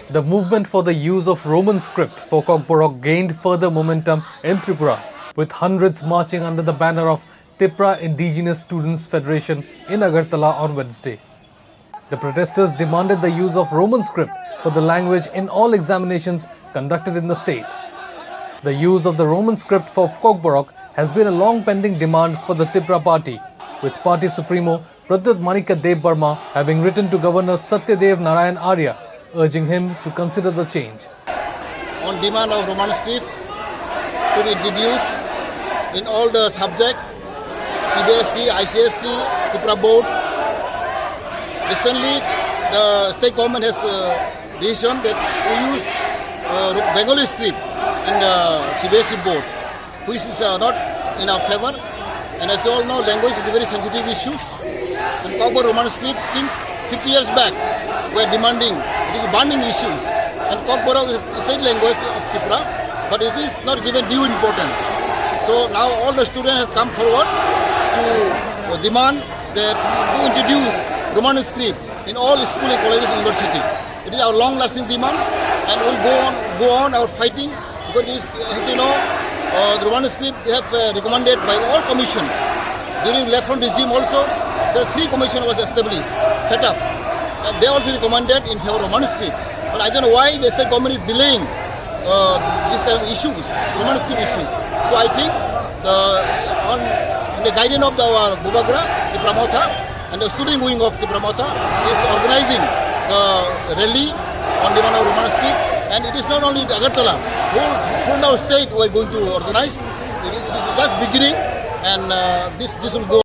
The movement for the use of Roman script for Kokborok gained further momentum in Tripura, with hundreds marching under the banner of Tipra Indigenous Students Federation in Agartala on Wednesday. The protesters demanded the use of Roman script for the language in all examinations conducted in the state. The use of the Roman script for Kokborok has been a long-pending demand for the Tipra party, with party supremo Pradyut Manika Dev Barma having written to Governor Satyadev Narayan Arya, urging him to consider the change. On demand of Roman script to be introduced in all the subjects, CBSE, ICSE, Tipra board. Recently, the state government has decision that we use Bengali script in the CBSE board, which is not in our favor. And as you all know, language is a very sensitive issue. And Kokborok Roman script since 50 years back, we are demanding. It is burning issues. And Kokborok is state language of Tipra, but it is not given due importance. So now all the students have come forward to demand that to introduce Roman script in all schools and colleges and university. It is our long-lasting demand, and we will go on our fighting, because it is, as you know, the Roman script we have recommended by all commissions. During left-front regime also, there are 3 commissions was established, set up, and they also recommended in favor of Roman script. But I don't know why the state government is delaying these kind of issues, Roman script issue. So I think on the guidance of our Bubagra, Tipra Motha, and the student wing of Tipra Motha is organizing the rally on demand of Roman script. And it is not only Agartala, whole our state we are going to organize. It is just beginning, and this will go.